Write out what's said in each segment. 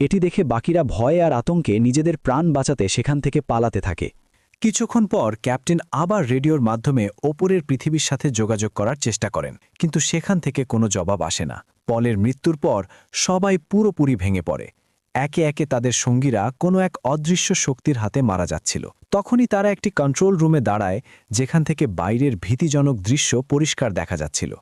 এটি দেখে বাকিরা ভয়ে আর আতঙ্কে নিজেদের প্রাণ বাঁচাতে সেখান থেকে পালাতে থাকে। কিছুক্ষণ পর ক্যাপ্টেন আবার রেডিওর মাধ্যমে ওপরের পৃথিবীর সাথে যোগাযোগ করার চেষ্টা করেন, কিন্তু সেখান থেকে কোনো জবাব আসে না। পলের মৃত্যুর পর সবাই পুরোপুরি ভেঙে পড়ে। একে একে তাদের সঙ্গীরা কোনো এক অদৃশ্য শক্তির হাতে মারা যাচ্ছিল। তখনই তারা একটি কন্ট্রোল রুমে দাঁড়ায়, যেখান থেকে বাইরের ভীতিজনক দৃশ্য পরিষ্কার দেখা যাচ্ছিল।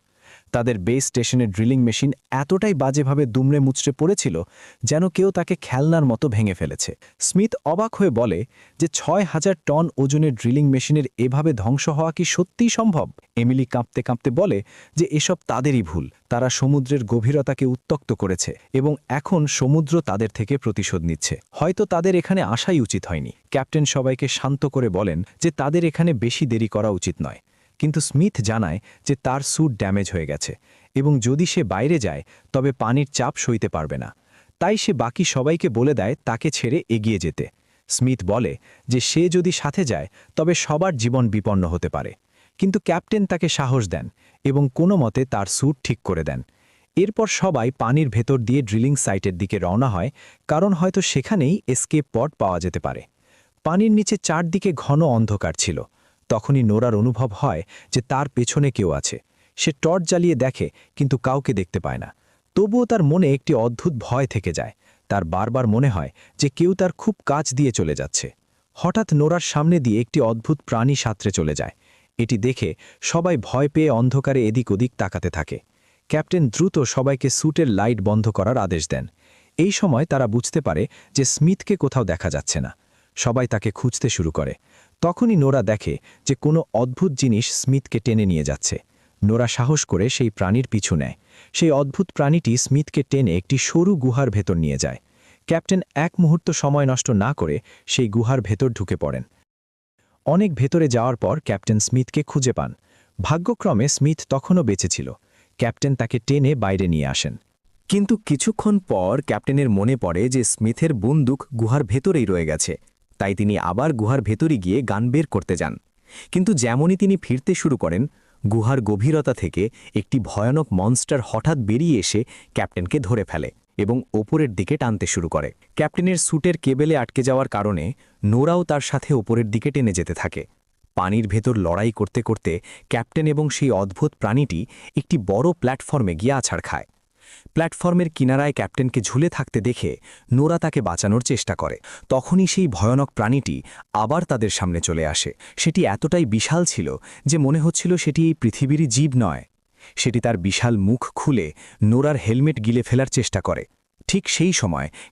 তাদের বেস স্টেশনের ড্রিলিং মেশিন এতটাই বাজেভাবে দুমড়ে মুচড়ে পড়েছিল যেন কেউ তাকে খেলনার মতো ভেঙে ফেলেছে। স্মিথ অবাক হয়ে বলে যে ৬,০০০ টন ওজনের ড্রিলিং মেশিনের এভাবে ধ্বংস হওয়া কি সত্যিই সম্ভব? এমিলি কাঁপতে কাঁপতে বলে যে এসব তাদেরই ভুল। তারা সমুদ্রের গভীরতাকে উত্তক্ত করেছে এবং এখন সমুদ্র তাদের থেকে প্রতিশোধ নিচ্ছে। হয়তো তাদের এখানে আসাই উচিত হয়নি। ক্যাপ্টেন সবাইকে শান্ত করে বলেন যে তাদের এখানে বেশি দেরি করা উচিত নয়। কিন্তু স্মিথ জানায় যে তার স্যুট ড্যামেজ হয়ে গেছে এবং যদি সে বাইরে যায় তবে পানির চাপ সইতে পারবে না। তাই সে বাকি সবাইকে বলে দেয় তাকে ছেড়ে এগিয়ে যেতে। স্মিথ বলে যে সে যদি সাথে যায় তবে সবার জীবন বিপন্ন হতে পারে, কিন্তু ক্যাপ্টেন তাকে সাহস দেন এবং কোনো মতে তার স্যুট ঠিক করে দেন। এরপর সবাই পানির ভেতর দিয়ে ড্রিলিং সাইটের দিকে রওনা হয়, কারণ হয়তো সেখানেই এসকেপ পথ পাওয়া যেতে পারে। পানির নিচে চারদিকে ঘন অন্ধকার ছিল। তখনই নোরার অনুভব হয় যে তার পেছনে কেউ আছে। সে টর্চ জ্বালিয়ে দেখে, কিন্তু কাউকে দেখতে পায় না। তবুও তার মনে একটি অদ্ভুত ভয় থেকে যায়। তার বারবার মনে হয় যে কেউ তার খুব কাছ দিয়ে চলে যাচ্ছে। হঠাৎ নোরার সামনে দিয়ে একটি অদ্ভুত প্রাণী সাঁতরে চলে যায়। এটি দেখে সবাই ভয় পেয়ে অন্ধকারে এদিক ওদিক তাকাতে থাকে। ক্যাপ্টেন দ্রুত সবাইকে স্যুটের লাইট বন্ধ করার আদেশ দেন। এই সময় তারা বুঝতে পারে যে স্মিথকে কোথাও দেখা যাচ্ছে না। সবাই তাকে খুঁজতে শুরু করে। তখনই নোরা দেখে যে কোনো অদ্ভুত জিনিস স্মিথকে টেনে নিয়ে যাচ্ছে। নোরা সাহস করে সেই প্রাণীর পিছু নেয়। সেই অদ্ভুত প্রাণীটি স্মিথকে টেনে একটি সরু গুহার ভেতর নিয়ে যায়। ক্যাপ্টেন এক মুহূর্ত সময় নষ্ট না করে সেই গুহার ভেতর ঢুকে পড়েন। অনেক ভেতরে যাওয়ার পর ক্যাপ্টেন স্মিথকে খুঁজে পান। ভাগ্যক্রমে স্মিথ তখনও বেঁচে ছিল। ক্যাপ্টেন তাকে টেনে বাইরে নিয়ে আসেন। কিন্তু কিছুক্ষণ পর ক্যাপ্টেনের মনে পড়ে যে স্মিথের বন্দুক গুহার ভেতরেই রয়ে গেছে। তাই তিনি আবার গুহার ভেতরে গিয়ে গান বের করতে যান। কিন্তু যেমনই তিনি ফিরতে শুরু করেন, গুহার গভীরতা থেকে একটি ভয়ানক মনস্টার হঠাৎ বেরিয়ে এসে ক্যাপ্টেনকে ধরে ফেলে এবং ওপরের দিকে টানতে শুরু করে। ক্যাপ্টেনের স্যুটের কেবেলে আটকে যাওয়ার কারণে নোরাও তার সাথে ওপরের দিকে টেনে যেতে থাকে। পানির ভেতর লড়াই করতে করতে ক্যাপ্টেন এবং সেই অদ্ভুত প্রাণীটি একটি বড় প্ল্যাটফর্মে গিয়ে আছাড় খায়। প্ল্যাটফর্মের কিনারায় ক্যাপ্টেনকে ঝুলে থাকতে দেখে নোরা তাকে বাঁচানোর চেষ্টা করে। তখনই সেই ভয়ানক প্রাণীটি আবার তাদের সামনে চলে আসে। সেটি এতটাই বিশাল ছিল যে মনে হচ্ছিল সেটি এই পৃথিবীরই জীব নয়। সেটি তার বিশাল মুখ খুলে নোরার হেলমেট গিলে ফেলার চেষ্টা করে। ঠিক সেই সময়